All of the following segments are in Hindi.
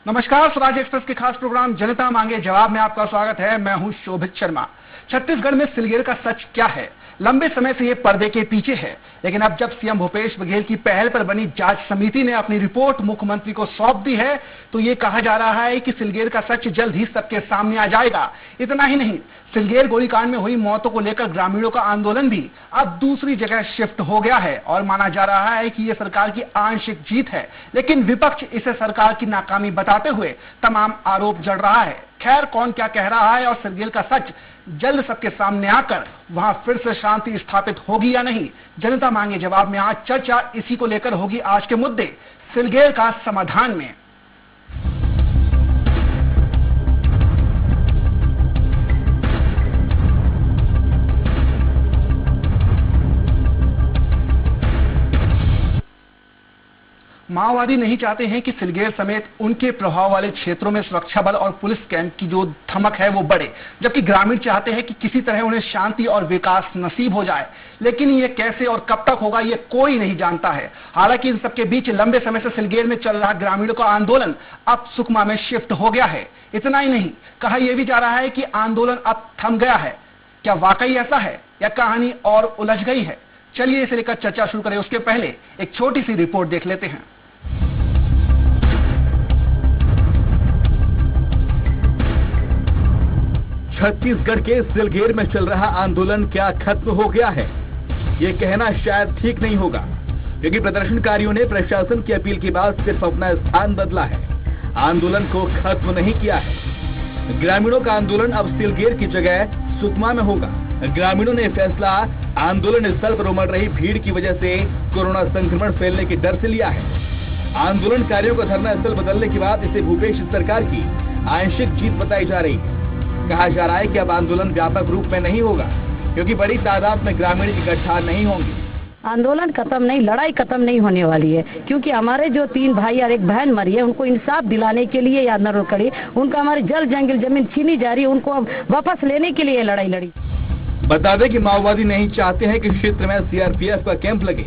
नमस्कार, स्वराज एक्सप्रेस के खास प्रोग्राम जनता मांगे जवाब में आपका स्वागत है। मैं हूं शोभित शर्मा। छत्तीसगढ़ में सिलगेर का सच क्या है? लंबे समय से ये पर्दे के पीछे है, लेकिन अब जब सीएम भूपेश बघेल की पहल पर बनी जांच समिति ने अपनी रिपोर्ट मुख्यमंत्री को सौंप दी है, तो ये कहा जा रहा है कि सिलगेर का सच जल्द ही सबके सामने आ जाएगा। इतना ही नहीं, सिलगेर गोलीकांड में हुई मौतों को लेकर ग्रामीणों का आंदोलन भी अब दूसरी जगह शिफ्ट हो गया है और माना जा रहा है कि यह सरकार की आंशिक जीत है, लेकिन विपक्ष इसे सरकार की नाकामी बताते हुए तमाम आरोप जड़ रहा है। खैर, कौन क्या कह रहा है और सिलगेर का सच जल्द सबके सामने आकर वहां फिर से शांति स्थापित होगी या नहीं, जनता मांगे जवाब में आज चर्चा इसी को लेकर होगी। आज के मुद्दे सिलगेर का समाधान में माओवादी नहीं चाहते हैं कि सिलगेर समेत उनके प्रभाव वाले क्षेत्रों में सुरक्षा बल और पुलिस कैंप की जो धमक है वो बढ़े, जबकि ग्रामीण चाहते हैं कि किसी तरह उन्हें शांति और विकास नसीब हो जाए। लेकिन ये कैसे और कब तक होगा, ये कोई नहीं जानता है। हालांकि इन सबके बीच लंबे समय से सिलगेर में चल रहा ग्रामीणों का आंदोलन अब सुकमा में शिफ्ट हो गया है। इतना ही नहीं, कहा यह भी जा रहा है कि आंदोलन अब थम गया है। क्या वाकई ऐसा है या कहानी और उलझ गई है? चलिए इसे लेकर चर्चा शुरू करें। उसके पहले एक छोटी सी रिपोर्ट देख लेते हैं। छत्तीसगढ़ के सिलगेर में चल रहा आंदोलन क्या खत्म हो गया है? ये कहना शायद ठीक नहीं होगा, क्योंकि प्रदर्शनकारियों ने प्रशासन की अपील के बाद सिर्फ अपना स्थान बदला है, आंदोलन को खत्म नहीं किया है। ग्रामीणों का आंदोलन अब सिलगेर की जगह सुकमा में होगा। ग्रामीणों ने फैसला आंदोलन स्थल पर उमड़ रही भीड़ की वजह से कोरोना संक्रमण फैलने के डर से लिया है। आंदोलनकारियों को धरना स्थल बदलने के बाद इसे भूपेश सरकार की आंशिक जीत बताई जा रही है। कहा जा रहा है कि अब आंदोलन व्यापक रूप में नहीं होगा, क्योंकि बड़ी तादाद में ग्रामीण इकट्ठा नहीं होंगे। आंदोलन खत्म नहीं, लड़ाई खत्म नहीं होने वाली है, क्योंकि हमारे जो 3 भाई और 1 बहन मरी है, उनको इंसाफ दिलाने के लिए या नरोकड़ी, उनका हमारी जल जंगल जमीन छीनी जा रही है, उनको वापस लेने के लिए लड़ाई लड़ी। बता दें कि माओवादी नहीं चाहते हैं कि क्षेत्र में सीआरपीएफ का कैंप लगे।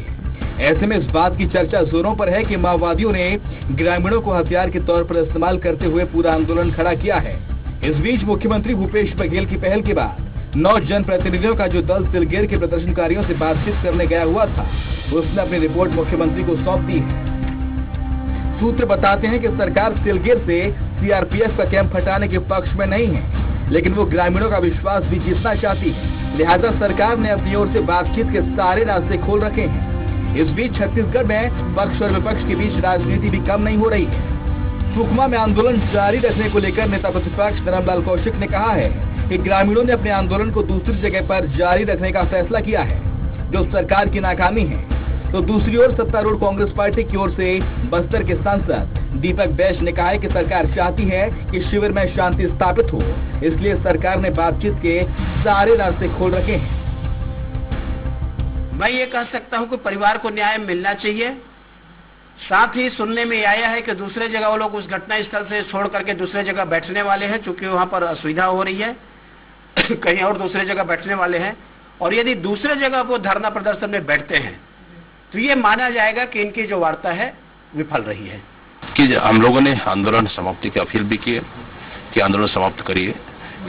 ऐसे में इस बात की चर्चा जोरों पर है कि माओवादियों ने ग्रामीणों को हथियार के तौर पर इस्तेमाल करते हुए पूरा आंदोलन खड़ा किया है। इस बीच मुख्यमंत्री भूपेश बघेल की पहल के बाद 9 जनप्रतिनिधियों का जो दल सिलगेर के प्रदर्शनकारियों से बातचीत करने गया हुआ था, उसने अपनी रिपोर्ट मुख्यमंत्री को सौंप दी है। सूत्र बताते हैं कि सरकार सिलगेर से सीआरपीएफ का कैंप हटाने के पक्ष में नहीं है, लेकिन वो ग्रामीणों का विश्वास भी जीतना चाहती है। लिहाजा सरकार ने अपनी ओर से बातचीत के सारे रास्ते खोल रखे हैं। इस बीच छत्तीसगढ़ में पक्ष और विपक्ष के बीच राजनीति भी कम नहीं हो रही है। सुकमा में आंदोलन जारी रखने को लेकर नेता प्रतिपक्ष धर्मलाल कौशिक ने कहा है कि ग्रामीणों ने अपने आंदोलन को दूसरी जगह पर जारी रखने का फैसला किया है, जो सरकार की नाकामी है। तो दूसरी ओर सत्तारूढ़ कांग्रेस पार्टी की ओर से बस्तर के सांसद दीपक बैज ने कहा है कि सरकार चाहती है कि शिविर में शांति स्थापित हो, इसलिए सरकार ने बातचीत के सारे रास्ते खोल रखे हैं। मैं ये कह सकता हूं कि परिवार को न्याय मिलना चाहिए। साथ ही सुनने में आया है कि दूसरे जगह वो लोग उस घटना स्थल से छोड़ करके दूसरे जगह बैठने वाले हैं, चूंकि वहां पर असुविधा हो रही है। कहीं और दूसरे जगह बैठने वाले हैं, और यदि दूसरे जगह वो धरना प्रदर्शन में बैठते हैं तो ये माना जाएगा कि इनकी जो वार्ता है विफल रही है। कि हम लोगों ने आंदोलन समाप्ति की अपील भी की है कि आंदोलन समाप्त करिए।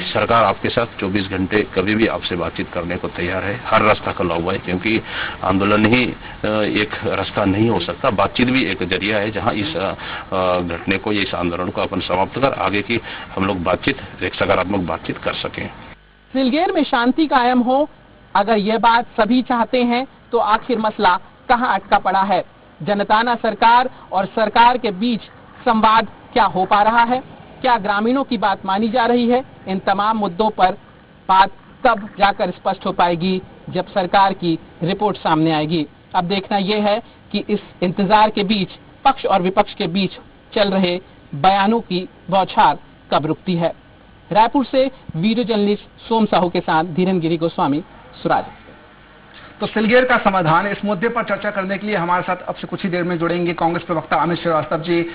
सरकार आपके साथ 24 घंटे कभी भी आपसे बातचीत करने को तैयार है। हर रास्ता खुला हुआ है, क्योंकि आंदोलन ही एक रास्ता नहीं हो सकता, बातचीत भी एक जरिया है जहां इस घटने को, इस आंदोलन को अपन समाप्त कर आगे की हम लोग बातचीत, एक सकारात्मक बातचीत कर सकें। सिलगेर में शांति कायम हो, अगर ये बात सभी चाहते हैं, तो आखिर मसला कहां अटका पड़ा है? जनता सरकार और सरकार के बीच संवाद क्या हो पा रहा है? क्या ग्रामीणों की बात मानी जा रही है? इन तमाम मुद्दों पर बात कब जाकर स्पष्ट हो पाएगी, जब सरकार की रिपोर्ट सामने आएगी। अब देखना यह है कि इस इंतजार के बीच पक्ष और विपक्ष के बीच चल रहे बयानों की बौछार कब रुकती है। रायपुर से वीडियो जर्नलिस्ट सोम साहू के साथ धीरेन गिरी गोस्वामी, स्वराज। तो सिलगेर का समाधान, इस मुद्दे पर चर्चा करने के लिए हमारे साथ अब से कुछ ही देर में जुड़ेंगे कांग्रेस प्रवक्ता अमित श्रीवास्तव जी।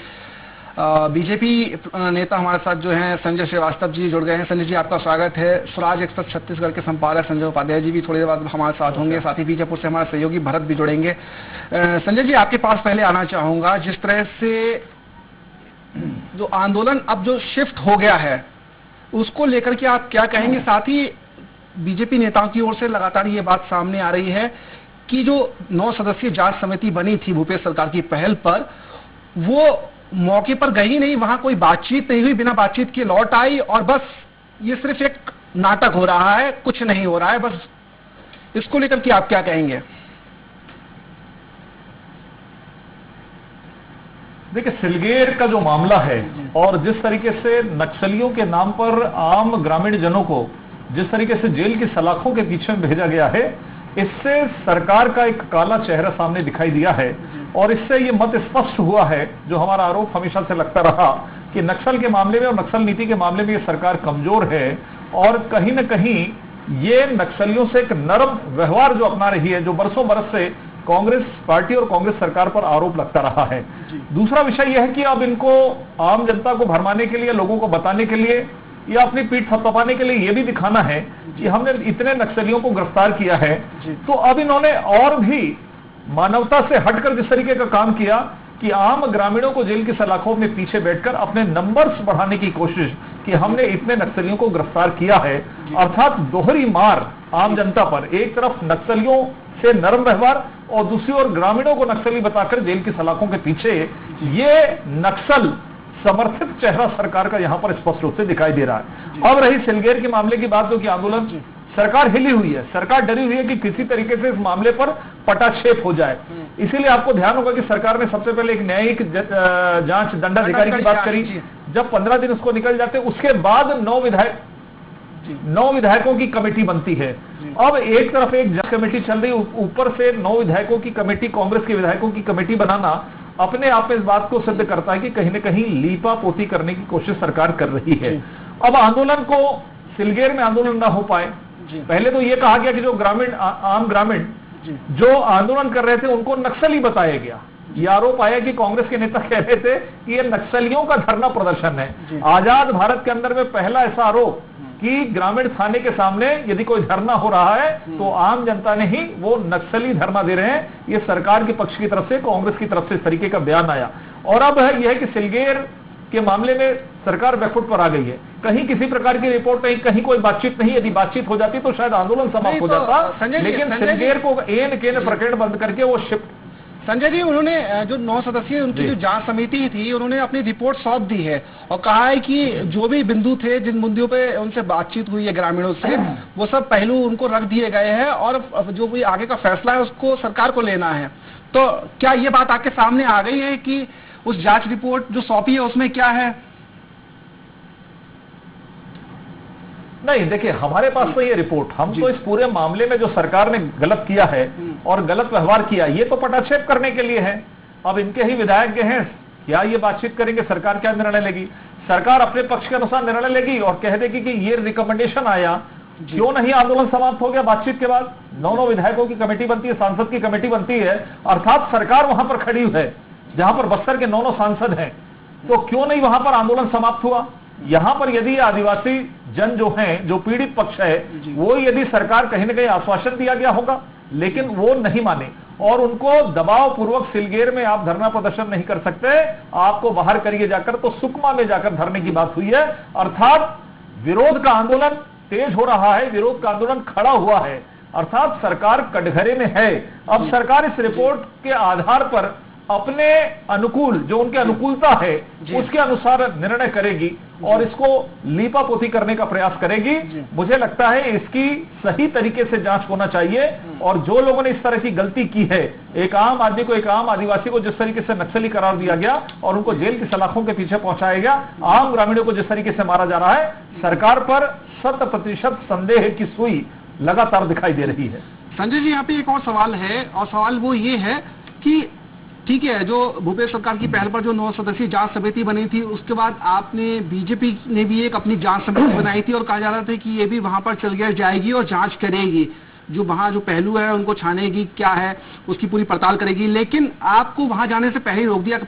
बीजेपी नेता हमारे साथ जो हैं संजय श्रीवास्तव जी जुड़ गए हैं। संजय जी, आपका स्वागत है। स्वराज एक्सप्रेस छत्तीसगढ़ के संपादक संजय उपाध्याय जी भी थोड़ी देर बाद हमारे साथ होंगे। साथ ही बीजापुर से हमारे सहयोगी भरत भी जुड़ेंगे। संजय जी, आपके पास पहले आना चाहूंगा। जिस तरह से जो आंदोलन अब जो शिफ्ट हो गया है उसको लेकर के आप क्या कहेंगे? साथ ही बीजेपी नेताओं की ओर से लगातार ये बात सामने आ रही है कि जो 9 सदस्यीय जांच समिति बनी थी भूपेश सरकार की पहल पर, वो मौके पर गई नहीं, वहां कोई बातचीत नहीं हुई, बिना बातचीत के लौट आई और बस ये सिर्फ एक नाटक हो रहा है, कुछ नहीं हो रहा है। बस इसको लेकर के आप क्या कहेंगे? देखिए, सिलगेर का जो मामला है और जिस तरीके से नक्सलियों के नाम पर आम ग्रामीण जनों को जिस तरीके से जेल की सलाखों के पीछे में भेजा गया है, इससे सरकार का एक काला चेहरा सामने दिखाई दिया है। और इससे ये मत स्पष्ट हुआ है, जो हमारा आरोप हमेशा से लगता रहा कि नक्सल के मामले में और नक्सल नीति के मामले में ये सरकार कमजोर है और कहीं न कहीं ये नक्सलियों से एक नरम व्यवहार जो अपना रही है, जो बरसों बरस से कांग्रेस पार्टी और कांग्रेस सरकार पर आरोप लगता रहा है। दूसरा विषय यह है कि अब इनको आम जनता को भरमाने के लिए, लोगों को बताने के लिए या अपनी पीठ थपथपाने के लिए यह भी दिखाना है कि हमने इतने नक्सलियों को गिरफ्तार किया है, तो अब इन्होंने और भी मानवता से हटकर जिस तरीके का काम किया कि आम ग्रामीणों को जेल की सलाखों में पीछे बैठकर अपने नंबर्स बढ़ाने की कोशिश कि हमने इतने नक्सलियों को गिरफ्तार किया है, अर्थात दोहरी मार आम जनता पर। एक तरफ नक्सलियों से नरम व्यवहार और दूसरी ओर ग्रामीणों को नक्सली बताकर जेल की सलाखों के पीछे, ये नक्सल समर्थित चेहरा सरकार का यहां पर स्पष्ट रूप से दिखाई दे रहा है। अब रही सिलगेर के मामले की बात, जो कि आंदोलन सरकार हिली हुई है, सरकार डरी हुई है कि किसी तरीके से इस मामले पर पटाक्षेप हो जाए। इसीलिए आपको ध्यान होगा कि सरकार ने सबसे पहले एक न्यायिक जांच दंडाधिकारी की बात करी, जब 15 दिन उसको निकल जाते, उसके बाद 9 विधायकों की कमेटी बनती है। अब एक तरफ एक जांच कमेटी चल रही, ऊपर से 9 विधायकों की कमेटी, कांग्रेस के विधायकों की कमेटी बनाना अपने आप में इस बात को सिद्ध करता है कि कहीं न कहीं लीपा पोती करने की कोशिश सरकार कर रही है। अब आंदोलन को, सिलगेर में आंदोलन ना हो पाए, पहले तो यह कहा गया कि जो आम ग्रामीण जो आंदोलन कर रहे थे उनको नक्सली बताया गया। यह आरोप आया कि कांग्रेस के नेता कह रहे थे कि यह नक्सलियों का धरना प्रदर्शन है। आजाद भारत के अंदर में पहला ऐसा आरोप कि ग्रामीण थाने के सामने यदि कोई धरना हो रहा है तो आम जनता ने ही वो नक्सली धरना दे रहे हैं, ये सरकार के पक्ष की तरफ से, कांग्रेस की तरफ से इस तरीके का बयान आया। और अब है यह कि सिलगेर के मामले में सरकार बैकफुट पर आ गई है, कहीं किसी प्रकार की रिपोर्ट नहीं, कहीं कोई बातचीत नहीं। यदि बातचीत हो जाती तो शायद आंदोलन समाप्त हो जाता, लेकिन सिलगेर को एन केन प्रकरण बंद करके वो शिफ्ट। संजय जी, उन्होंने जो 9 सदस्यीय उनकी जो जांच समिति थी, उन्होंने अपनी रिपोर्ट सौंप दी है और कहा है कि जो भी बिंदु थे, जिन बिंदुओं पे उनसे बातचीत हुई है ग्रामीणों से, वो सब पहलू उनको रख दिए गए हैं और जो भी आगे का फैसला है उसको सरकार को लेना है। तो क्या ये बात आपके सामने आ गई है कि उस जांच रिपोर्ट जो सौंपी है उसमें क्या है? नहीं, देखिए, हमारे पास तो ये रिपोर्ट, हम तो इस पूरे मामले में जो सरकार ने गलत किया है और गलत व्यवहार किया, ये तो पटाक्षेप करने के लिए है। अब इनके ही विधायक हैं, क्या ये बातचीत करेंगे? सरकार क्या निर्णय लेगी? सरकार अपने पक्ष के अनुसार निर्णय लेगी और कह देगी कि ये रिकमेंडेशन आया, क्यों नहीं आंदोलन समाप्त हो गया बातचीत के बाद? 9 विधायकों की कमेटी बनती है, सांसद की कमेटी बनती है, अर्थात सरकार वहां पर खड़ी है जहां पर बस्तर के 9 सांसद हैं, तो क्यों नहीं वहां पर आंदोलन समाप्त हुआ? यहां पर यदि आदिवासी जन जो हैं, जो पीड़ित पक्ष है, वो यदि सरकार कहीं न कहीं आश्वासन दिया गया होगा, लेकिन वो नहीं माने और उनको दबाव पूर्वक सिलगेर में आप धरना प्रदर्शन नहीं कर सकते, आपको बाहर करिए जाकर, तो सुकमा में जाकर धरने की बात हुई है। अर्थात विरोध का आंदोलन तेज हो रहा है, विरोध का आंदोलन खड़ा हुआ है, अर्थात सरकार कटघरे में है। अब सरकार इस रिपोर्ट के आधार पर अपने अनुकूल, जो उनके अनुकूलता है, उसके अनुसार निर्णय करेगी और इसको लीपापोती करने का प्रयास करेगी। मुझे लगता है इसकी सही तरीके से जांच होना चाहिए और जो लोगों ने इस तरह की गलती की है, एक आम आदमी को, एक आम आदिवासी को जिस तरीके से नक्सली करार दिया गया और उनको जेल की सलाखों के पीछे पहुंचाया गया, आम ग्रामीणों को जिस तरीके से मारा जा रहा है, सरकार पर 100% संदेह की सुई लगातार दिखाई दे रही है। संजय जी, यहाँ पे एक और सवाल है और सवाल वो ये है कि ठीक है, जो भूपेश सरकार की पहल पर जो 9 सदस्यीय जांच समिति बनी थी, उसके बाद आपने, बीजेपी ने भी एक अपनी जांच समिति बनाई थी और कहा जा रहा था कि ये भी वहां पर चल गया जाएगी और जांच करेगी, जो वहां जो पहलू है उनको छानेगी, क्या है उसकी पूरी पड़ताल करेगी। लेकिन आपको वहां जाने से पहले ही रोक दिया।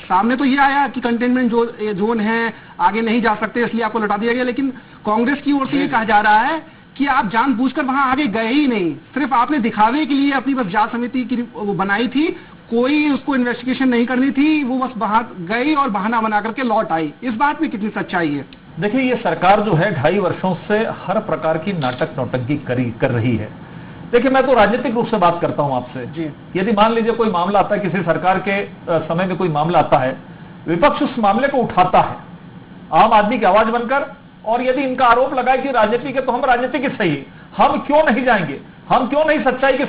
सामने तो ये आया कि कंटेनमेंट जोन है, आगे नहीं जा सकते, इसलिए आपको लौटा दिया गया। लेकिन कांग्रेस की ओर से ये कहा जा रहा है कि आप जानबूझकर वहां आगे गए ही नहीं, सिर्फ आपने दिखावे के लिए अपनी बस जांच समिति की वो बनाई थी, कोई उसको इन्वेस्टिगेशन नहीं करनी थी, वो बस बाहर गई और बहाना बना करके लौट आई। इस बात में कितनी सच्चाई है? देखिए, ये सरकार जो है 2.5 वर्षों से हर प्रकार की नाटक नौटंकी कर रही है। देखिए, मैं तो राजनीतिक रूप से बात करता हूं आपसे जी। यदि मान लीजिए कोई मामला आता है, किसी सरकार के समय में कोई मामला आता है, विपक्ष उस मामले को उठाता है आम आदमी की आवाज बनकर, और यदि इनका आरोप लगाए कि राजनीति के, तो हम राजनीति के सही, हम क्यों नहीं जाएंगे, हम क्यों नहीं सच्चाई के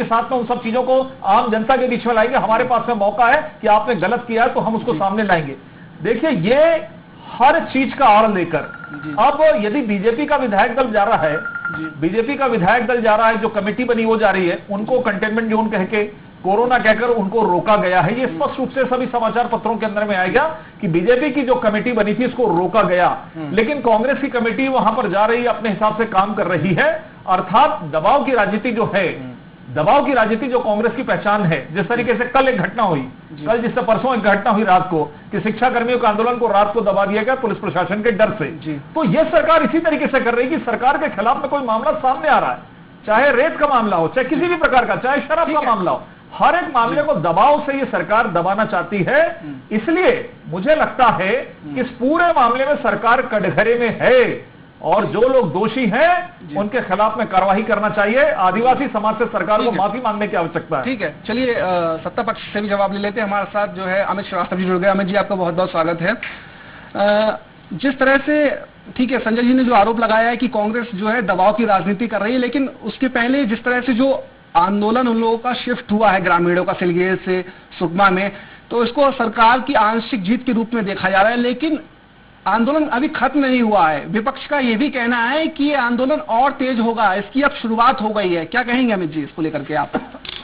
साथ में उन सब चीजों को आम जनता के बीच में लाएंगे। हमारे पास में मौका है कि आपने गलत किया है तो हम उसको सामने लाएंगे। देखिए, ये हर चीज का आड़ लेकर, अब यदि बीजेपी का विधायक दल जा रहा है, जो कमेटी बनी वो जा रही है, उनको कंटेनमेंट जोन कह के, कोरोना कहकर उनको रोका गया है। ये स्पष्ट रूप से सभी समाचार पत्रों के अंदर में आएगा कि बीजेपी की जो कमेटी बनी थी इसको रोका गया, लेकिन कांग्रेस की कमेटी वहां पर जा रही है, अपने हिसाब से काम कर रही है। अर्थात दबाव की राजनीति जो है, दबाव की राजनीति जो कांग्रेस की पहचान है। जिस तरीके से कल एक घटना हुई, कल जिससे परसों एक घटना हुई रात को, कि शिक्षा कर्मियों के आंदोलन को रात को दबा दिया गया पुलिस प्रशासन के डर से। तो यह सरकार इसी तरीके से कर रही है कि सरकार के खिलाफ में कोई मामला सामने आ रहा है, चाहे रेप का मामला हो, चाहे किसी भी प्रकार का, चाहे शराब का मामला हो, हर एक मामले को दबाव से ये सरकार दबाना चाहती है। इसलिए मुझे लगता है कि इस पूरे मामले में सरकार कटघरे में है, और जो लोग दोषी हैं उनके खिलाफ में कार्रवाई करना चाहिए। आदिवासी समाज से सरकार को माफी मांगने की आवश्यकता है। ठीक है, चलिए सत्ता पक्ष से भी जवाब ले लेते हैं। हमारे साथ जो है अमित श्रीवास्तव जी जुड़ गए। अमित जी, आपका बहुत बहुत स्वागत है। जिस तरह से, ठीक है, संजय जी ने जो आरोप लगाया है कि कांग्रेस जो है दबाव की राजनीति कर रही है, लेकिन उसके पहले जिस तरह से जो आंदोलन उन लोगों का शिफ्ट हुआ है ग्रामीणों का सिलगेर से सुकमा में, तो इसको सरकार की आंशिक जीत के रूप में देखा जा रहा है। लेकिन आंदोलन अभी खत्म नहीं हुआ है। विपक्ष का यह भी कहना है कि ये आंदोलन और तेज होगा, इसकी अब शुरुआत हो गई है। क्या कहेंगे अमित जी इसको लेकर के आप?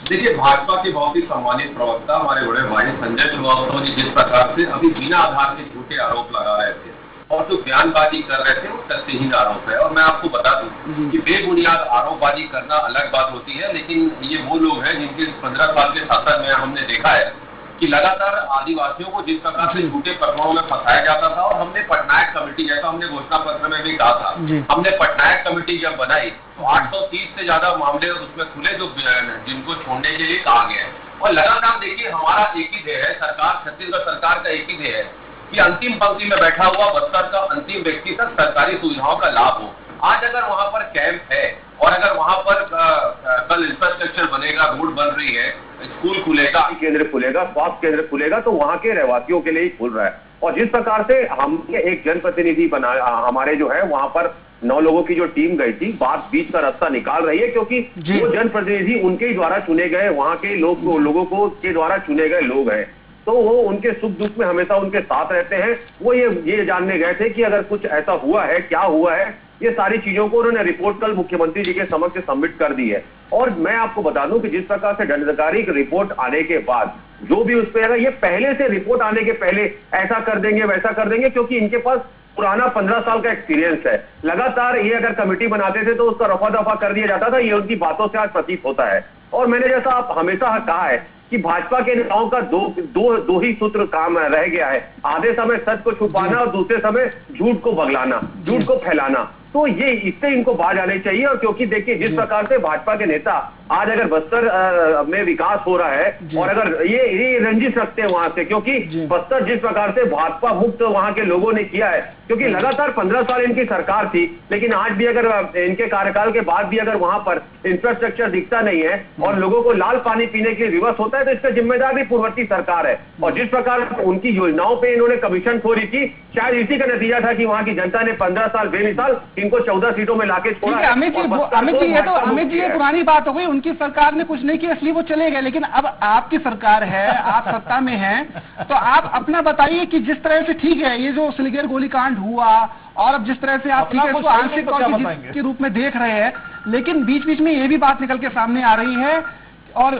देखिए, भाजपा के बहुत ही सम्मानित प्रवक्ता हमारे बड़े भाई संजय श्रीवास्तव जी जिस प्रकार से अभी बिना आधार के झूठे आरोप लगा रहे थे और जो बयानबाजी कर रहे थे वो तथ्यहीन आरोप है। और मैं आपको बता दूं कि बेबुनियाद आरोपबाजी करना अलग बात होती है, लेकिन ये वो लोग हैं जिनके 15 साल के शासन में हमने देखा है कि लगातार आदिवासियों को जिस प्रकार से झूठे प्रकरणों में फंसाया जाता था। और हमने पटनायक कमेटी, जैसा हमने घोषणा पत्र में भी कहा था, हमने पटनायक कमेटी जब बनाई तो 830 से ज्यादा मामले उसमें खुले जो जिनको छोड़ने के लिए कहा गया है। और लगातार देखिए, हमारा एक ही ध्येय है, सरकार, छत्तीसगढ़ सरकार का एक ही ध्येय है कि अंतिम पंक्ति में बैठा हुआ बस्तर का अंतिम व्यक्ति तक सरकारी सुविधाओं का लाभ हो। आज अगर वहां पर कैंप है और अगर वहां पर कल इंफ्रास्ट्रक्चर बनेगा, रोड बन रही है, स्कूल खुलेगा, केंद्र खुलेगा, स्वास्थ्य केंद्र खुलेगा, तो वहां के रहवासियों के लिए ही खुल रहा है। और जिस प्रकार से हमने एक जनप्रतिनिधि बना, हमारे जो है वहां पर 9 लोगों की जो टीम गई थी, बात बीच का रास्ता निकाल रही है, क्योंकि वो जनप्रतिनिधि उनके ही द्वारा चुने गए, वहां के लोगों को के द्वारा चुने गए लोग हैं, तो वो उनके सुख दुख में हमेशा उनके साथ रहते हैं। वो ये जानने गए थे कि अगर कुछ ऐसा हुआ है, क्या हुआ है, ये सारी चीजों को उन्होंने रिपोर्ट कल मुख्यमंत्री जी के समक्ष सबमिट कर दी है। और मैं आपको बता दूं कि जिस प्रकार से दंडाधिकारी की रिपोर्ट आने के बाद जो भी उस पर, ये पहले से रिपोर्ट आने के पहले ऐसा कर देंगे वैसा कर देंगे, क्योंकि इनके पास पुराना 15 साल का एक्सपीरियंस है। लगातार ये अगर कमेटी बनाते थे तो उसका रफा दफा कर दिया जाता था, ये उनकी बातों से आज प्रतीत होता है। और मैंने जैसा आप हमेशा कहा है कि भाजपा के नेताओं का दो ही सूत्र काम रह गया है, आधे समय सच को छुपाना और दूसरे समय झूठ को बगलाना, झूठ को फैलाना। तो ये इससे इनको बाज आने चाहिए। और क्योंकि देखिए, जिस प्रकार से भाजपा के नेता आज अगर बस्तर में विकास हो रहा है और अगर ये रंजिश रखते हैं वहां से, क्योंकि बस्तर जिस प्रकार से भाजपा मुक्त वहां के लोगों ने किया है, क्योंकि लगातार 15 साल इनकी सरकार थी, लेकिन आज भी अगर इनके कार्यकाल के बाद भी अगर वहां पर इंफ्रास्ट्रक्चर दिखता नहीं है और लोगों को लाल पानी पीने के लिए विवश होता है, तो इसका जिम्मेदार भी पूर्ववर्ती सरकार है। और जिस प्रकार उनकी योजनाओं पे इन्होंने कमीशन खोरी की, शायद इसी का नतीजा था कि वहां की जनता ने 15 साल बेमिसाल इनको 14 सीटों में लाके छोड़ा है। अमित जी, ये पुरानी बात हो गई, उनकी सरकार ने कुछ नहीं किया इसलिए वो चले गए। लेकिन अब आपकी सरकार है, आप सत्ता में हैं, तो आप अपना बताइए कि जिस तरह से, ठीक है, ये जो सिलगेर गोलीकांड हुआ और अब जिस तरह से आप, ठीक है, इसको आंशिक तौर के रूप में देख रहे हैं, लेकिन बीच बीच में ये भी बात निकल के सामने आ रही है और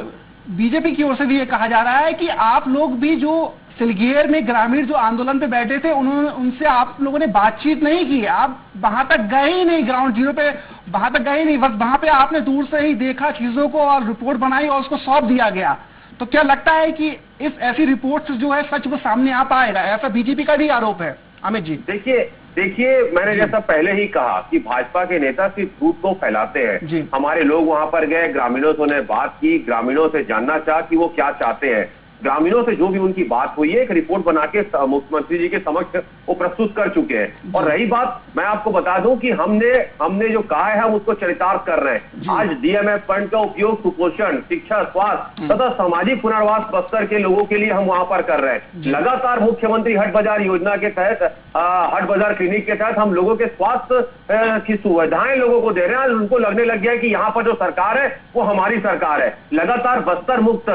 बीजेपी की ओर से भी ये कहा जा रहा है कि आप लोग भी जो सिलगेर में ग्रामीण जो आंदोलन पे बैठे थे, उनसे आप लोगों ने बातचीत नहीं की, आप वहां तक गए ही नहीं, ग्राउंड जीरो पे वहां तक गए ही नहीं, बस वहां पे आपने दूर से ही देखा चीजों को और रिपोर्ट बनाई और उसको सौंप दिया गया। तो क्या लगता है कि इस ऐसी रिपोर्ट जो है सच वो सामने आ पाएगा? ऐसा बीजेपी का भी आरोप है। अमित जी, देखिए, देखिए, मैंने जैसा पहले ही कहा कि भाजपा के नेता सिर्फ झूठ को फैलाते हैं। हमारे लोग वहां पर गए, ग्रामीणों से उन्हें बात की, ग्रामीणों से जानना चाहा कि वो क्या चाहते हैं। ग्रामीणों से जो भी उनकी बात हुई है, एक रिपोर्ट बना के मुख्यमंत्री जी के समक्ष वो प्रस्तुत कर चुके हैं। और रही बात, मैं आपको बता दूं कि हमने जो कहा है हम उसको चरितार्थ कर रहे हैं। आज डीएमएफ फंड का उपयोग कुपोषण, शिक्षा, स्वास्थ्य तथा सामाजिक पुनर्वास बस्तर के लोगों के लिए हम वहां पर कर रहे हैं। लगातार मुख्यमंत्री हट बाजार योजना के तहत, हट बाजार क्लिनिक के तहत हम लोगों के स्वास्थ्य की सुविधाएं लोगों को दे रहे हैं। उनको लगने लग गया है कि यहाँ पर जो सरकार है वो हमारी सरकार है। लगातार बस्तर मुक्त,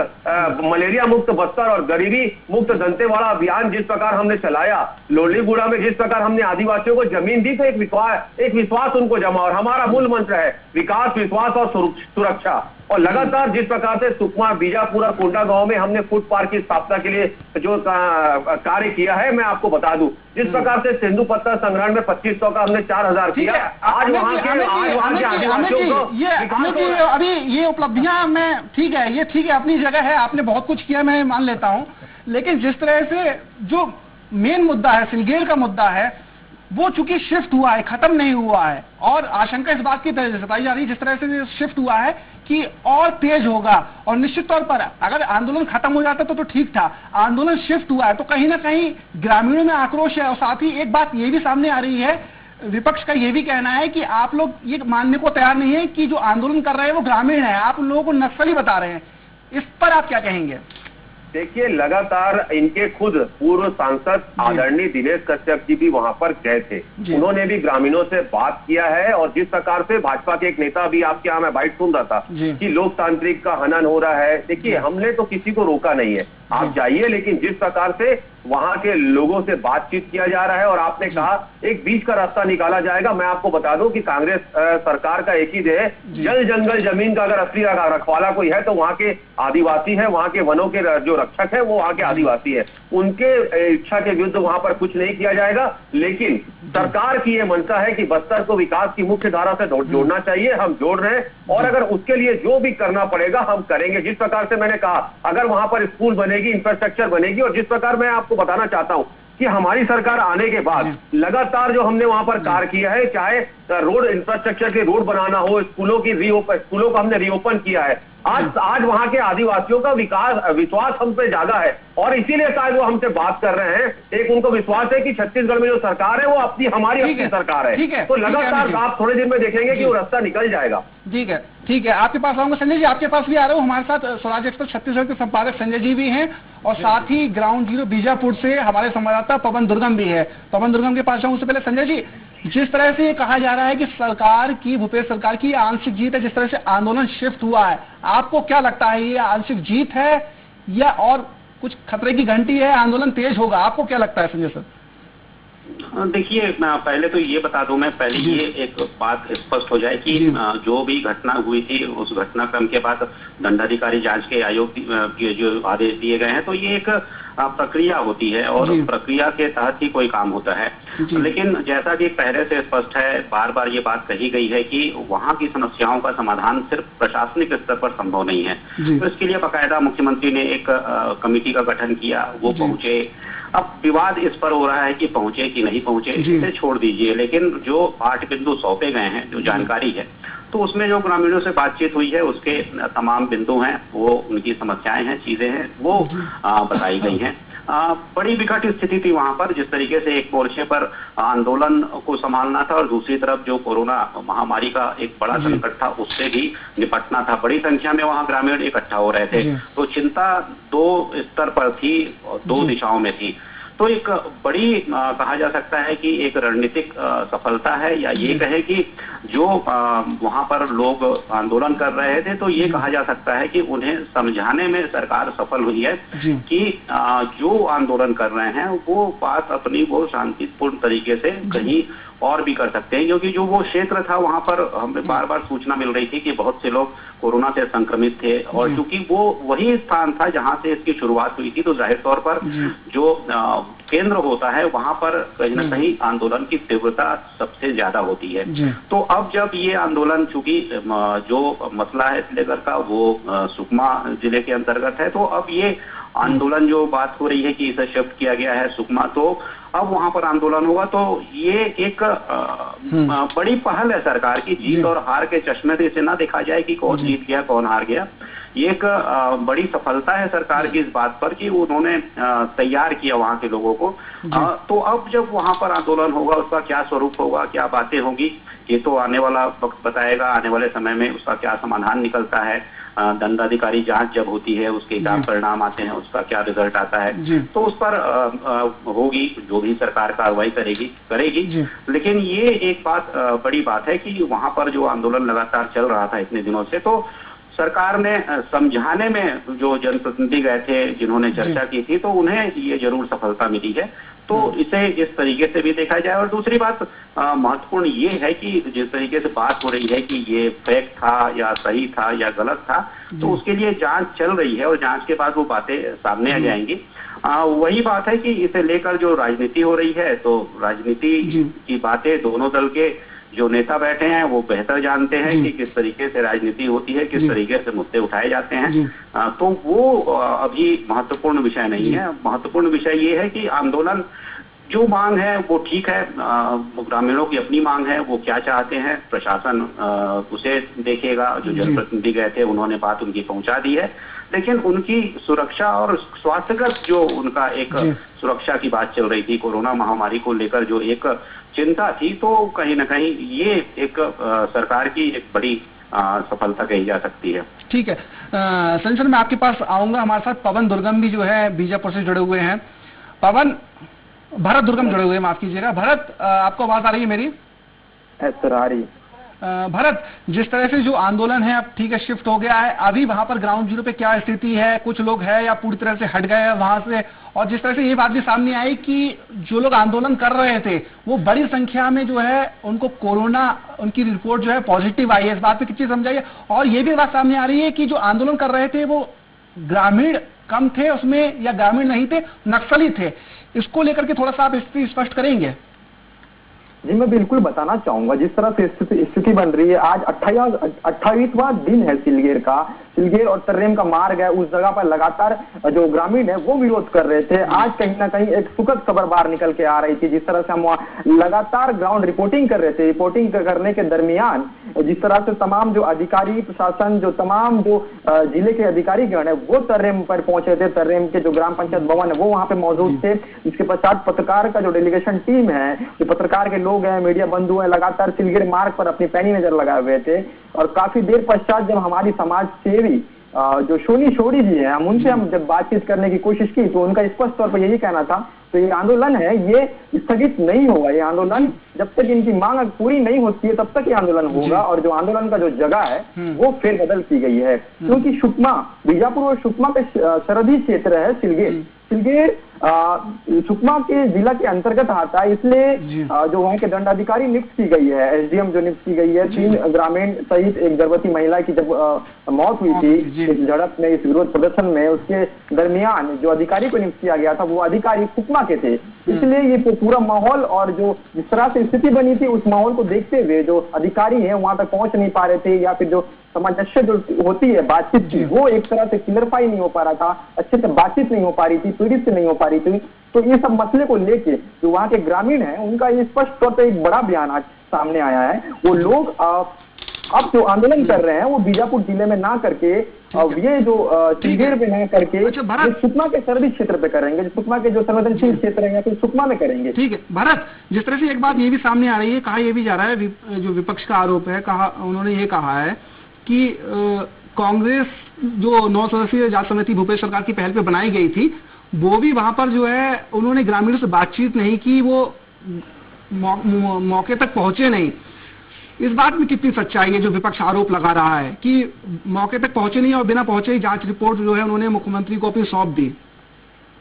मलेरिया मुक्त बस्तर और गरीबी मुक्त दंतेवाड़ा अभियान जिस प्रकार हमने चलाया, लोलीगुड़ा में जिस प्रकार हमने आदिवासियों को जमीन दी, तो एक विश्वास उनको जमा। और हमारा मूल मंत्र है विकास, विश्वास और सुरक्षा। और लगातार जिस प्रकार से सुकमा, बीजापुर और कोंडा गांव में हमने फूड पार्क की स्थापना के लिए जो कार्य किया है, मैं आपको बता दूं, जिस प्रकार से सिंधु पत्थर संग्रहण में 2500 का हमने 4000 किया। आज वहां के आदिवासियों को अभी ये उपलब्धियां मैं ठीक है अपनी जगह है, आपने बहुत कुछ किया, मैं मान लेता हूं। लेकिन जिस तरह से जो मेन मुद्दा है, सिलगेर का मुद्दा है, वो चूंकि शिफ्ट हुआ है, खत्म नहीं हुआ है, और आशंका इस बात की तरह जताई जा रही है जिस तरह से शिफ्ट हुआ है कि और तेज होगा। और निश्चित तौर पर अगर आंदोलन खत्म हो जाता तो ठीक था, आंदोलन शिफ्ट हुआ है तो कहीं ना कहीं ग्रामीणों में आक्रोश है। और साथ ही एक बात ये भी सामने आ रही है, विपक्ष का ये भी कहना है कि आप लोग ये मानने को तैयार नहीं है कि जो आंदोलन कर रहे हैं वो ग्रामीण है, आप लोगों को नक्सली बता रहे हैं। इस पर आप क्या कहेंगे? देखिए, लगातार इनके खुद पूर्व सांसद आदरणीय दिनेश कश्यप जी भी वहां पर गए थे। उन्होंने भी ग्रामीणों से बात किया है। और जिस प्रकार से भाजपा के एक नेता भी, आपके यहाँ मैं बाइट सुन रहा था कि लोकतांत्रिक का हनन हो रहा है। देखिए, हमने तो किसी को रोका नहीं है, आप जाइए, लेकिन जिस प्रकार से वहां के लोगों से बातचीत किया जा रहा है और आपने कहा एक बीच का रास्ता निकाला जाएगा, मैं आपको बता दूं कि कांग्रेस सरकार का एक ही ध्येय है, जल जंगल जमीन का अगर असली रखवाला कोई है तो वहां के आदिवासी है, वहां के वनों के जो रक्षक है वो वहां के आदिवासी है। उनके इच्छा के विरुद्ध वहां पर कुछ नहीं किया जाएगा। लेकिन सरकार की ये मंशा है कि बस्तर को विकास की मुख्य धारा से जोड़ना चाहिए, हम जोड़ रहे हैं। और अगर उसके लिए जो भी करना पड़ेगा हम करेंगे। जिस प्रकार से मैंने कहा, अगर वहां पर स्कूल बनेगी, इंफ्रास्ट्रक्चर बनेगी, और जिस प्रकार मैं आपको बताना चाहता हूं कि हमारी सरकार आने के बाद लगातार जो हमने वहां पर कार्य किया है, चाहे रोड इंफ्रास्ट्रक्चर के रोड बनाना हो, स्कूलों को हमने रीओपन किया है। आज वहां के आदिवासियों का विश्वास हम पे जागा है और इसीलिए शायद वो हमसे बात कर रहे हैं। एक उनको विश्वास है कि छत्तीसगढ़ में जो सरकार है वो हमारी अपनी सरकार है। तो लगातार आप थोड़े दिन में देखेंगे कि वो रास्ता निकल जाएगा। ठीक है, आपके पास आऊंगा संजय जी, आपके पास भी आ रहा हूँ। हमारे साथ स्वराज एक्सप्रेस छत्तीसगढ़ के संपादक संजय जी भी हैं और साथ ही ग्राउंड जीरो बीजापुर से हमारे संवाददाता पवन दुर्गम भी है। पवन दुर्गम के पास जाऊं उससे पहले संजय जी, जिस तरह से ये कहा जा रहा है कि भूपेश सरकार की आंशिक जीत है, जिस तरह से आंदोलन शिफ्ट हुआ है, आपको क्या लगता है ये आंशिक जीत है या और कुछ खतरे की घंटी है, आंदोलन तेज होगा? आपको क्या लगता है संजय सर? देखिए, पहले तो ये बता दूं, मैं पहले ये एक बात स्पष्ट हो जाए कि जो भी घटना हुई थी उस घटनाक्रम के बाद दंडाधिकारी जांच के आयोग के जो आदेश दिए गए हैं, तो ये एक प्रक्रिया होती है और प्रक्रिया के तहत ही कोई काम होता है। लेकिन जैसा कि पहले से स्पष्ट है, बार बार ये बात कही गई है कि वहाँ की समस्याओं का समाधान सिर्फ प्रशासनिक स्तर पर संभव नहीं है। तो इसके लिए बाकायदा मुख्यमंत्री ने एक कमेटी का गठन किया, वो पहुंचे। अब विवाद इस पर हो रहा है कि पहुंचे कि नहीं पहुंचे, इसे छोड़ दीजिए। लेकिन जो 8 बिंदु सौंपे गए हैं, जो जानकारी है, तो उसमें जो ग्रामीणों से बातचीत हुई है उसके तमाम बिंदु हैं, वो उनकी समस्याएं हैं, चीजें हैं, वो बताई गई हैं। बड़ी विकट स्थिति थी वहां पर, जिस तरीके से एक मोर्चे पर आंदोलन को संभालना था और दूसरी तरफ जो कोरोना महामारी का एक बड़ा संकट था उससे भी निपटना था। बड़ी संख्या में वहां ग्रामीण इकट्ठा हो रहे थे, तो चिंता 2 स्तर पर थी, 2 दिशाओं में थी। तो एक बड़ी कहा जा सकता है कि एक रणनीतिक सफलता है, या ये कहे कि जो वहां पर लोग आंदोलन कर रहे थे, तो ये कहा जा सकता है कि उन्हें समझाने में सरकार सफल हुई है कि जो आंदोलन कर रहे हैं वो बात अपनी वो शांतिपूर्ण तरीके से कहीं और भी कर सकते हैं। क्योंकि जो वो क्षेत्र था वहां पर हमें बार बार सूचना मिल रही थी कि बहुत से लोग कोरोना से संक्रमित थे, और चूंकि वो वही स्थान था जहां से इसकी शुरुआत हुई थी, तो जाहिर तौर पर जो केंद्र होता है वहां पर कहीं न कहीं आंदोलन की तीव्रता सबसे ज्यादा होती है। तो अब जब ये आंदोलन, चूंकि जो मसला है श्रीनगर का वो सुकमा जिले के अंतर्गत है, तो अब ये आंदोलन जो बात हो रही है कि इसे शिफ्ट किया गया है सुकमा, तो अब वहां पर आंदोलन होगा। तो ये एक बड़ी पहल है सरकार की। जीत और हार के चश्मे से ना देखा जाए कि कौन जीत गया कौन हार गया। ये एक बड़ी सफलता है सरकार की इस बात पर कि उन्होंने तैयार किया वहां के लोगों को। तो अब जब वहां पर आंदोलन होगा उसका क्या स्वरूप होगा, क्या बातें होगी, ये तो आने वाला वक्त बताएगा। आने वाले समय में उसका क्या समाधान निकलता है, दंडाधिकारी जांच जब होती है उसके क्या परिणाम आते हैं, उसका क्या रिजल्ट आता है, तो उस पर होगी जो भी सरकार कार्रवाई करेगी। लेकिन ये एक बात बड़ी बात है कि वहां पर जो आंदोलन लगातार चल रहा था इतने दिनों से, तो सरकार ने समझाने में जो जनप्रतिनिधि गए थे जिन्होंने चर्चा की थी, तो उन्हें ये जरूर सफलता मिली है। तो इसे इस तरीके से भी देखा जाए। और दूसरी बात महत्वपूर्ण ये है कि जिस तरीके से बात हो रही है कि ये फेक था या सही था या गलत था, तो उसके लिए जांच चल रही है और जांच के बाद वो बातें सामने आ जाएंगी। वही बात है कि इसे लेकर जो राजनीति हो रही है, तो राजनीति की बातें दोनों दल के जो नेता बैठे हैं वो बेहतर जानते हैं कि किस तरीके से राजनीति होती है, किस तरीके से मुद्दे उठाए जाते हैं। तो वो अभी महत्वपूर्ण विषय नहीं है। महत्वपूर्ण विषय ये है कि आंदोलन जो मांग है वो ठीक है, ग्रामीणों की अपनी मांग है, वो क्या चाहते हैं प्रशासन उसे देखेगा। जो जनप्रतिनिधि गए थे उन्होंने बात उनकी पहुंचा दी है, लेकिन उनकी सुरक्षा और स्वास्थ्यगत जो उनका एक सुरक्षा की बात चल रही थी, कोरोना महामारी को लेकर जो एक चिंता थी, तो कहीं ना कहीं ये एक सरकार की एक बड़ी सफलता कही जा सकती है। ठीक है संजय, मैं आपके पास आऊंगा। हमारे साथ पवन दुर्गम भी जो है बीजापुर से जुड़े हुए हैं। भरत दुर्गम जुड़े हुए हैं, माफ कीजिएगा। भरत, आपको आवाज आ रही है मेरी? सर आ रही। भरत, जिस तरह से जो आंदोलन है अब ठीक है शिफ्ट हो गया है, अभी वहां पर ग्राउंड जीरो पे क्या स्थिति है? कुछ लोग हैं या पूरी तरह से हट गए हैं वहां से? और जिस तरह से ये बात भी सामने आई कि जो लोग आंदोलन कर रहे थे वो बड़ी संख्या में जो है उनको कोरोना, उनकी रिपोर्ट जो है पॉजिटिव आई है, इस बात पे कितनी समझाइए। और ये भी बात सामने आ रही है कि जो आंदोलन कर रहे थे वो ग्रामीण कम थे उसमें या ग्रामीण नहीं थे, नक्सली थे। इसको लेकर के थोड़ा सा आप स्थिति स्पष्ट करेंगे? जी मैं बिल्कुल बताना चाहूंगा। जिस तरह से स्थिति बन रही है, आज 28वां दिन है सिलगेर का। सिलगेर और तर्रेम का मार्ग है, उस जगह पर लगातार जो ग्रामीण है वो विरोध कर रहे थे। आज कहीं ना कहीं एक सुखद खबर बाहर निकल के आ रही थी। जिस तरह से हम वहाँ लगातार ग्राउंड रिपोर्टिंग कर रहे थे, रिपोर्टिंग करने के दरमियान जिस तरह से तमाम जो अधिकारी प्रशासन, जो तमाम जो जिले के अधिकारीगण है वो तर्रेम पर पहुंचे थे। तर्रेम के जो ग्राम पंचायत भवन है वो वहाँ पे मौजूद थे। इसके पश्चात पत्रकार का जो डेलीगेशन टीम है, जो पत्रकार के लोग हैं, मीडिया बंधु हैं, लगातार सिलगेर मार्ग पर अपनी पैनी नजर लगाए हुए थे। और काफी देर पश्चात जब हमारी समाज सेवी जो सोनी शोरी जी हैं, हम जब बातचीत करने की कोशिश की, तो उनका स्पष्ट तौर पर यही कहना था, तो ये आंदोलन है ये स्थगित नहीं होगा। ये आंदोलन जब तक इनकी मांग पूरी नहीं होती है तब तक ये आंदोलन होगा। और जो आंदोलन का जो जगह है वो फेरबदल की गई है, क्योंकि सुकमा, बीजापुर और सुकमा के सरहदी क्षेत्र है सिलगेर। सुकमा के जिला के अंतर्गत आता है, इसलिए जो वहाँ के दंडाधिकारी नियुक्त की गई है, एसडीएम जो नियुक्त की गई है, 3 ग्रामीण सहित एक गर्भवती महिला की जब मौत हुई थी इस झड़प में, इस विरोध प्रदर्शन में, उसके दरमियान जो अधिकारी को नियुक्त किया गया था वो अधिकारी सुकमा के थे। इसलिए ये पूरा माहौल और जो जिस तरह से स्थिति बनी थी उस माहौल को देखते हुए जो अधिकारी हैं वहां तक पहुंच नहीं पा रहे थे, या फिर जो सामंजस्य जो होती है बातचीत की वो एक तरह से क्लियरफाई नहीं हो पा रहा था, अच्छे से बातचीत नहीं हो पा रही थी, पीड़ित से नहीं हो पा रही थी। तो ये सब मसले को लेके जो वहाँ के ग्रामीण हैं उनका ये स्पष्ट तौर पर एक बड़ा बयान आज सामने आया है। वो लोग अब जो आंदोलन कर रहे हैं वो बीजापुर जिले में ना करके ये जो सिलगेर में ना करके सुकमा के सरहदी क्षेत्र पे करेंगे, सुकमा के जो संवेदनशील क्षेत्र है या फिर सुकमा में करेंगे। ठीक है भरत, जिस तरह से एक बात ये भी सामने आ रही है, कहा यह भी जा रहा है, जो विपक्ष का आरोप है, उन्होंने ये कहा है कि कांग्रेस जो 9 सदस्यीय जांच समिति भूपेश सरकार की पहल पे बनाई गई थी, वो भी वहां पर जो है उन्होंने ग्रामीणों से बातचीत नहीं की, वो मौके तक पहुंचे नहीं। इस बात में कितनी सच्चाई है जो विपक्ष आरोप लगा रहा है कि मौके तक पहुंचे नहीं और बिना पहुंचे ही जांच रिपोर्ट जो है उन्होंने मुख्यमंत्री को अपनी सौंप दी?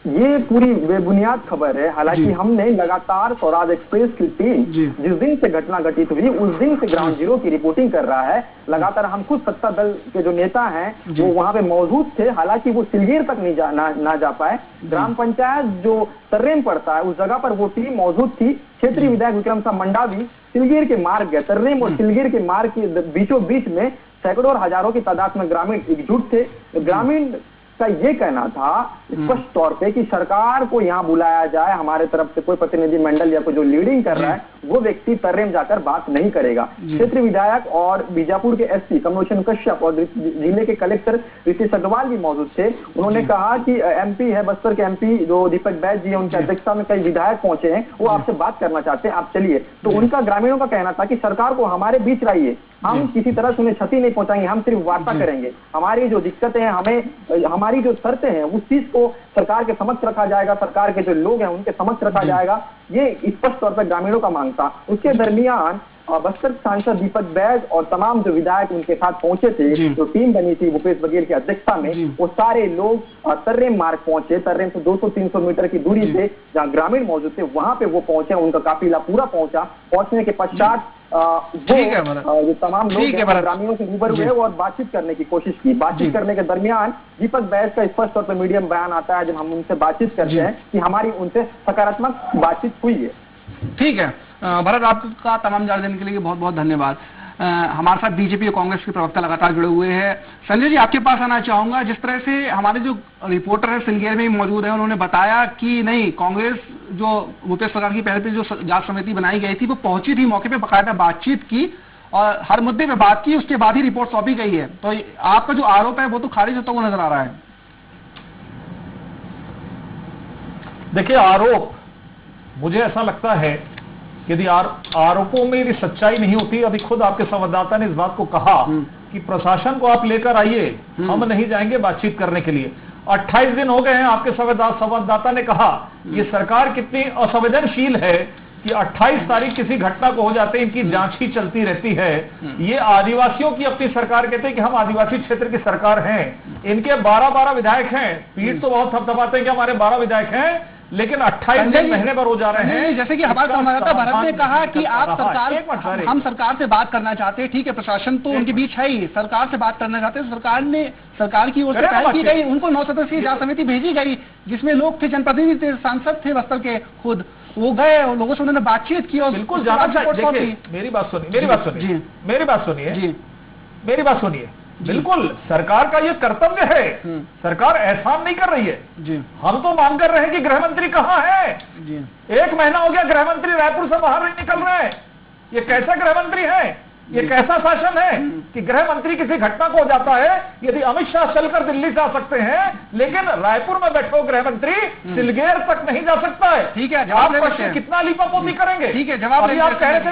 ये पूरी बेबुनियाद खबर है। हालांकि हमने लगातार स्वराज एक्सप्रेस की टीम जिस दिन से घटना घटित हुई उस दिन से ग्राउंड जीरो की रिपोर्टिंग कर रहा है। लगातार हम खुद सत्ता दल के जो नेता हैं वो वहां पे मौजूद थे, हालांकि वो सिलगेर तक नहीं ना जा पाए। ग्राम पंचायत जो तर्रेम पड़ता है उस जगह पर वो टीम मौजूद थी। क्षेत्रीय विधायक विक्रम साह मंडावी सिलगेर के मार्ग है, तर्रेम और सिलगेर के मार्ग के बीचों बीच में सैकड़ों और हजारों की तादाद में ग्रामीण एकजुट थे। ग्रामीण का ये कहना था स्पष्ट तौर पे कि सरकार को यहाँ बुलाया जाए, हमारे तरफ से कोई प्रतिनिधि मंडल या कोई जो लीडिंग कर रहा है वो व्यक्ति तर्रेम जाकर बात नहीं करेगा। क्षेत्रीय विधायक और बीजापुर के एसपी कमलोचन कश्यप और जिले के कलेक्टर ऋषि अग्रवाल भी मौजूद थे। उन्होंने कहा कि एमपी है, बस्तर के एमपी जो दीपक बैज जी है, उनकी अध्यक्षता में कई विधायक पहुंचे हैं, वो आपसे बात करना चाहते हैं, आप चलिए। तो उनका ग्रामीणों का कहना था कि सरकार को हमारे बीच लाइए, हम किसी तरह से उन्हें क्षति नहीं पहुंचाएंगे, हम सिर्फ वार्ता करेंगे, हमारी जो दिक्कतें हैं, हमारी जो शर्तें हैं उस चीज को सरकार के समक्ष रखा जाएगा, सरकार के जो लोग हैं उनके समक्ष रखा जाएगा, ये स्पष्ट तौर पर ग्रामीणों का मांग था। उसके दरमियान बस्तर सांसद दीपक बैज और तमाम जो विधायक उनके साथ पहुंचे थे, जो टीम बनी थी भूपेश बघेल की अध्यक्षता में, वो सारे लोग तर्रेम मार्ग पहुंचे। तर्रेम से 200-300 मीटर की दूरी से जहां ग्रामीण मौजूद थे वहां पे वो पहुंचे, उनका काफिला पूरा पहुंचा। पहुंचने के पश्चात जो तमाम लोग ग्रामीणों से रूबरू हुए और बातचीत करने की कोशिश की। बातचीत करने के दरमियान दीपक बैज का स्पष्ट तौर पर मीडियम बयान आता है जब हम उनसे बातचीत करते हैं कि हमारी उनसे सकारात्मक बातचीत हुई है। ठीक है भरत, आपका तमाम जानकारी देने के लिए बहुत बहुत धन्यवाद। हमारे साथ बीजेपी और कांग्रेस के प्रवक्ता लगातार जुड़े हुए हैं। संजय जी, आपके पास आना चाहूंगा। जिस तरह से हमारे जो रिपोर्टर है सिलगेर में मौजूद है, उन्होंने बताया कि नहीं, कांग्रेस जो भूपेश सरकार की पहले जो जांच समिति बनाई गई थी वो पहुंची थी मौके पे, बाकायदा बातचीत की और हर मुद्दे पे बात की, उसके बाद ही रिपोर्ट सौंपी गई है। तो आपका जो आरोप है वो तो खारिज होता हुआ नजर आ रहा है। देखिए, आरोप मुझे ऐसा लगता है यदि आरोपों में यदि सच्चाई नहीं होती, अभी खुद आपके संवाददाता ने इस बात को कहा कि प्रशासन को आप लेकर आइए, हम नहीं जाएंगे बातचीत करने के लिए। 28 दिन हो गए हैं, आपके संवाददाता ने कहा ये सरकार कितनी असंवेदनशील है कि 28 तारीख किसी घटना को हो जाते हैं इनकी जांच ही चलती रहती है। ये आदिवासियों की अपनी सरकार कहते हैं कि हम आदिवासी क्षेत्र की सरकार हैं, इनके 12 विधायक हैं, पीठ तो बहुत थपथपाते हैं कि हमारे 12 विधायक हैं, लेकिन 28 दिन महीने पर हो जा रहे हैं। जैसे कि हमारे संवाददाता भरत ने कहा कि आप सरकार, हम सरकार से बात करना चाहते हैं, ठीक है, प्रशासन तो उनके बीच है ही, सरकार से बात करना चाहते हैं, सरकार की ओर से पहल की गई, उनको 9 सदस्यीय जांच समिति भेजी गई जिसमें लोग थे, जनप्रतिनिधि थे, सांसद थे बस्तर के, खुद वो गए, लोगों से उन्होंने बातचीत की और बिल्कुल जाना चाहिए। मेरी बात सुनिए, बिल्कुल सरकार का ये कर्तव्य है, सरकार एहसान नहीं कर रही है जी। हम तो मांग कर रहे हैं कि गृह मंत्री कहाँ है जी। 1 महीना हो गया गृह मंत्री रायपुर से बाहर नहीं निकल रहे हैं। ये कैसा गृह मंत्री है, ये कैसा शासन है कि गृह मंत्री किसी घटना को हो जाता है, यदि अमित शाह चलकर दिल्ली से आ सकते हैं लेकिन रायपुर में बैठे गृह मंत्री सिलगेर तक नहीं जा सकता है। ठीक है, आप कितना लीपापोती करेंगे? ठीक है, जवाब अभी आप कह रहे थे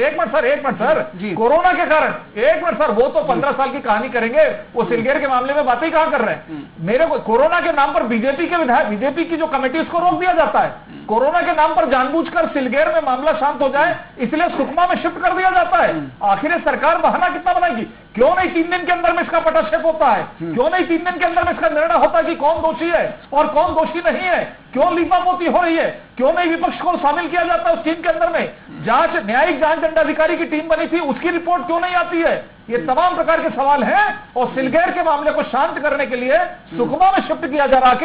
एक मिनट सर कोरोना के कारण, 1 मिनट सर, वो तो 15 साल की कहानी करेंगे, वो सिलगेर के मामले में बातें कहां कर रहे हैं? मेरे को कोरोना के नाम पर बीजेपी के विधायक, बीजेपी की जो कमेटी, उसको रोक दिया जाता है। कोरोना के नाम पर जानबूझकर सिलगेर में मामला शांत हो जाए इसलिए सुकमा में शिफ्ट कर दिया जाता है। आखिर सरकार बहाना कितना बनाएगी? क्यों नहीं 3 दिन के अंदर में इसका पटाक्षेप होता है? क्यों नहीं 3 दिन के अंदर में इसका निर्णय होता है कि कौन दोषी है और कौन दोषी नहीं है? क्यों लीपापोती हो रही है? क्यों नहीं विपक्ष को शामिल किया जाता है उस टीम के अंदर में? जांच, न्यायिक जांच दंडाधिकारी की टीम बनी थी, उसकी रिपोर्ट क्यों नहीं आती है? ये तमाम प्रकार के सवाल हैं और सिलगेर के मामले को शांत करने के लिए सुकमा में शिफ्ट किया जा रहा है।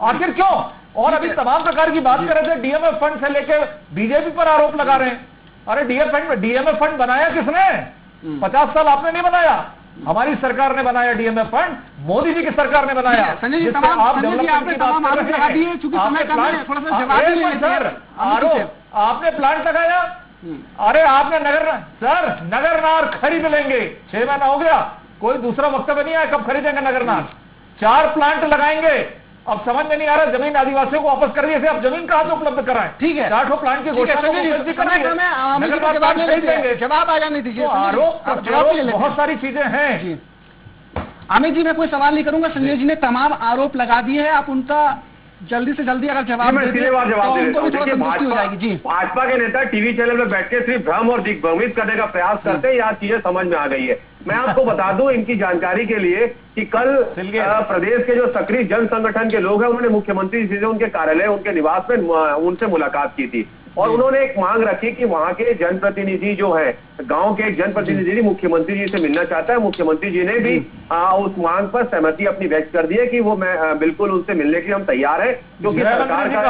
आखिर क्यों? और अभी तमाम प्रकार की बात कर रहे थे, डीएमएफ फंड से लेकर बीजेपी पर आरोप लगा रहे हैं। अरे डीएमएफ फंड बनाया किसने? 50 साल आपने नहीं बनाया, हमारी सरकार ने बनाया डीएमएफ फंड, मोदी जी की सरकार ने बनाया। संजय जी, आपने तमाम आरोप लगा दिए, चूंकि समय कम है, थोड़ा सा जवाब दीजिए। आपने प्लांट लगाया, अरे आपने नगरनार खरीद लेंगे, 6 महीना हो गया, कोई दूसरा वक्तव्य नहीं आया कब खरीदेंगे नगरनार। 4 प्लांट लगाएंगे, अब समझ में नहीं आ रहा, जमीन आदिवासियों को वापस कर दिए थे, अब जमीन कहां से उपलब्ध कराएं? ठीक है, 4 प्लांट की घोषणा जवाब आ जाने दीजिए। बहुत सारी चीजें हैं। अमित जी, मैं कोई सवाल नहीं करूंगा, संजय जी ने तमाम आरोप लगा दिए हैं, आप उनका जल्दी से जल्दी अगर जवाब दे दें तो उनको भी थोड़ा संतुष्टि हो जाएगी जी। भाजपा के नेता टीवी चैनल में बैठ के सिर्फ भ्रम और दिग्भ्रमित करने का प्रयास करते हैं, यह चीजें समझ में आ गई है। मैं आपको बता दूं इनकी जानकारी के लिए कि कल प्रदेश के जो सक्रिय जन संगठन के लोग हैं उन्होंने मुख्यमंत्री जी से उनके कार्यालय, उनके निवास में उनसे मुलाकात की थी और उन्होंने एक मांग रखी कि वहां के जनप्रतिनिधि जो है, गांव के एक जनप्रतिनिधि मुख्यमंत्री जी से मिलना चाहता है। मुख्यमंत्री जी ने भी उस मांग पर सहमति अपनी व्यक्त कर दी है कि वो मैं बिल्कुल उनसे मिलने के लिए हम तैयार है, क्योंकि सरकार का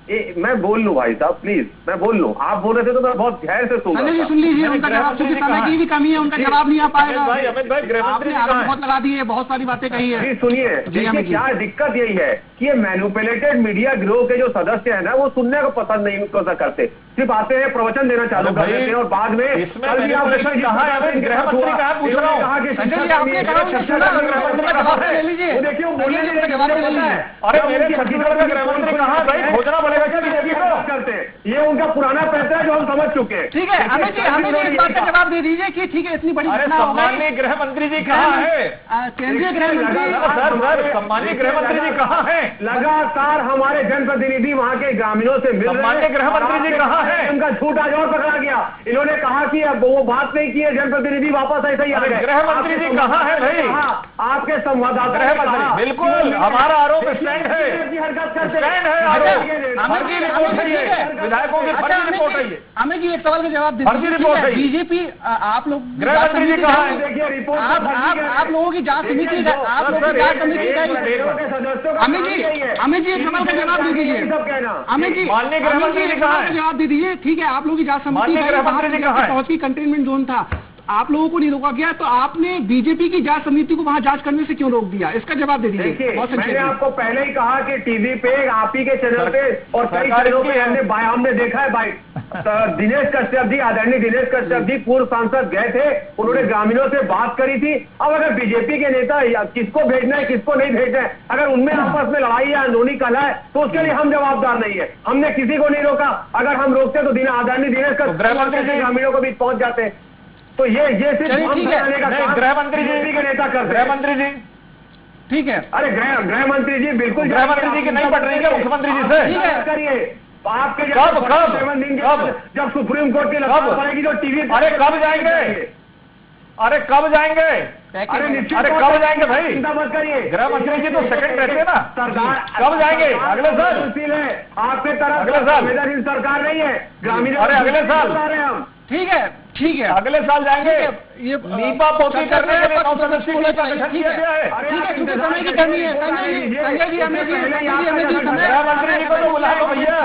मैं बोल लूं भाई साहब, प्लीज मैं बोल लूं। आप बोल रहे थे तो मैं बहुत ध्यान से सुन रहा था। सुन लीजिए उनका जवाब, क्योंकि समय की भी कमी है, उनका जवाब नहीं आ पाएगा। अमित भाई गृहमंत्री आपने आरोप बहुत लगा दिए, बहुत सारी बातें कही है। जी सुनिए, देखिए क्या दिक्कत यही है कि ये मैनिपुलेटेड मीडिया गिरोह के जो सदस्य हैं ना, वो सुनने को पसंद नहीं करते, सिर्फ आते हैं प्रवचन देना चालू कर देते हैं और बाद में इसमें मैनिपुलेशन कहाँ है? गृहमंत्री कहाँ पूछ रहा हूँ। देखिए वो बोलने के लिए, अरे मेरे छत्तीसगढ़ का गृहमंत्री कहाँ भाई? खोजना पड़ेगा क्या बीजेपी को? करते ये उनका पुराना पैसा है जो हम समझ चुके हैं। ठीक है अमित जी, हमें इस बात का जवाब दे दीजिए कि ठीक है इतनी बड़ी घटना हो गई, सम्माननीय गृहमंत्री जी कहाँ है? केंद्रीय गृह मंत्री सर सम्माननीय गृहमंत्री जी कहाँ है? लगातार हमारे जनप्रतिनिधि वहाँ के ग्रामीणों से मिल रहे हैं। सम्माननीय गृहमंत्री जी कहाँ है? उनका झूठ आज और पकड़ा गया। इन्होंने कहा कि अब वो बात नहीं की है, जनप्रतिनिधि वापस ऐसे ही आ गए। गृहमंत्री जी कहाँ है भाई? आपके संवाददाता गृहमंत्री बिल्कुल हमारा आरोप स्टैंड है, स्टैंड है आरोप। फर्जी रिपोर्ट है ये, विधायकों की फर्जी रिपोर्ट है ये। अमित जी एक सवाल का जवाब फर्जी रिपोर्ट है। बीजेपी आप लोग गृहमंत्री जी कहाँ है? देखिए रिपोर्ट आप लोगों की जांच समिति का, आप लोगों की जांच समिति का अमित जी एक सवाल का जवाब दे दीजिए। अमित जी माननीय गृहमंत्री जी कहाँ है? जवाब दे दीजिए। ठीक है आप लोगों की जांच समिति माननीय गृहमंत्री जी कहाँ है? पहुंची, कंटेनमेंट जोन था, आप लोगों को नहीं रोका गया, तो आपने बीजेपी की जांच समिति को वहां जांच करने से क्यों रोक दिया? इसका जवाब दे दीजिए। देखिए मैंने आपको पहले ही कहा कि टीवी पे, आप ही के चैनल पे और कई चैनलों पे हमने देखा है भाई। दिनेश कश्यप जी, आदरणीय दिनेश कश्यप जी पूर्व सांसद गए थे, उन्होंने ग्रामीणों से बात करी थी। अब अगर बीजेपी के नेता किसको भेजना है किसको नहीं भेजना है, अगर उनमें आपस में लड़ाई या अनहोनी कला है तो उसके लिए हम जवाबदार नहीं है। हमने किसी को नहीं रोका, अगर हम रोकते तो आदरणीय दिनेश कश्यप ग्रामीणों को बीच पहुंच जाते। तो ये सिर्फ गृहमंत्री जी के नेता कर, गृहमंत्री जी ठीक है। अरे गृहमंत्री जी बिल्कुल, गृहमंत्री जी की नहीं पट रही है मुख्यमंत्री जी से? ठीक है करिए आपके कब जब सुप्रीम कोर्ट की लगाम पड़ेगी जो टीवी। अरे कब जाएंगे? अरे कब जाएंगे? अरे कब जाएंगे भाई? चिंता मत करिए, गृहमंत्री जी तो सेकंड रहते हैं ना। सरकार कब जाएंगे? अगले साल? आपके तरफ अगले साल? संवेदनशील सरकार नहीं है, ग्रामीण। अरे अगले साल? हम ठीक है अगले साल जाएंगे। ये नीपा पोती करने के लिए ठीक है क्योंकि समय की कमी है। संजय जी अमित जी गृहमंत्री जी को तो बुलाए भैया,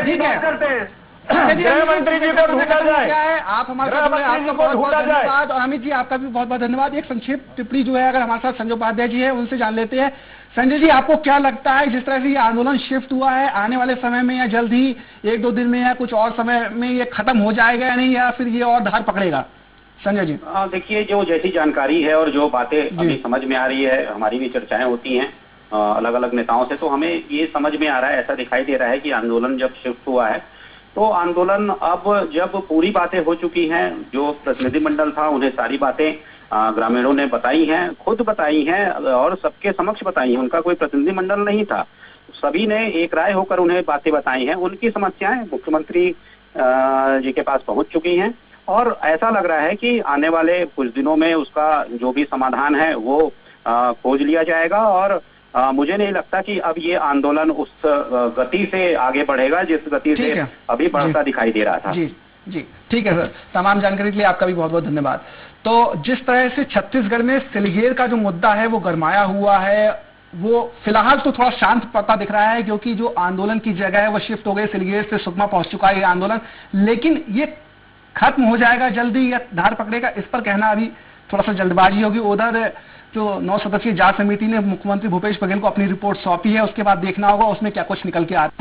ठीक है करते हैं। गृहमंत्री जी को ढूंढा जाए। क्या है आप हमारे साथ, आपका बहुत बहुत धन्यवाद। और अमित जी आपका भी बहुत बहुत धन्यवाद। एक संक्षिप्त टिप्पणी जो है अगर हमारे साथ संजय उपाध्याय जी है उनसे जान लेते हैं। संजय जी आपको क्या लगता है जिस तरह से ये आंदोलन शिफ्ट हुआ है, आने वाले समय में या जल्द ही 1-2 दिन में या कुछ और समय में ये खत्म हो जाएगा या नहीं, या फिर ये और धार पकड़ेगा? संजय जी देखिए, जो जैसी जानकारी है और जो बातें अभी समझ में आ रही है, हमारी भी चर्चाएं होती हैं अलग अलग नेताओं से, तो हमें ये समझ में आ रहा है, ऐसा दिखाई दे रहा है कि आंदोलन जब शिफ्ट हुआ है तो आंदोलन अब जब पूरी बातें हो चुकी हैं, जो प्रतिनिधिमंडल था उन्हें सारी बातें ग्रामीणों ने बताई हैं, खुद बताई हैं और सबके समक्ष बताई हैं। उनका कोई प्रतिनिधिमंडल नहीं था, सभी ने एक राय होकर उन्हें बातें बताई हैं। उनकी समस्याएं मुख्यमंत्री जी के पास पहुंच चुकी हैं और ऐसा लग रहा है कि आने वाले कुछ दिनों में उसका जो भी समाधान है वो खोज लिया जाएगा। और मुझे नहीं लगता कि अब ये आंदोलन उस गति से आगे बढ़ेगा जिस गति से अभी बढ़ता दिखाई दे रहा था। जी ठीक है सर, तमाम जानकारी के लिए आपका भी बहुत बहुत धन्यवाद। तो जिस तरह से छत्तीसगढ़ में सिलगेर का जो मुद्दा है वो गरमाया हुआ है, वो फिलहाल तो थोड़ा शांत पड़ता दिख रहा है क्योंकि जो आंदोलन की जगह है वो शिफ्ट हो गई, सिलगेर से सुकमा पहुंच चुका है ये आंदोलन। लेकिन ये खत्म हो जाएगा जल्दी या धार पकड़ेगा, इस पर कहना अभी थोड़ा सा जल्दबाजी होगी। उधर जो 9 सदस्यीय जांच समिति ने मुख्यमंत्री भूपेश बघेल को अपनी रिपोर्ट सौंपी है, उसके बाद देखना होगा उसमें क्या कुछ निकल के आता है।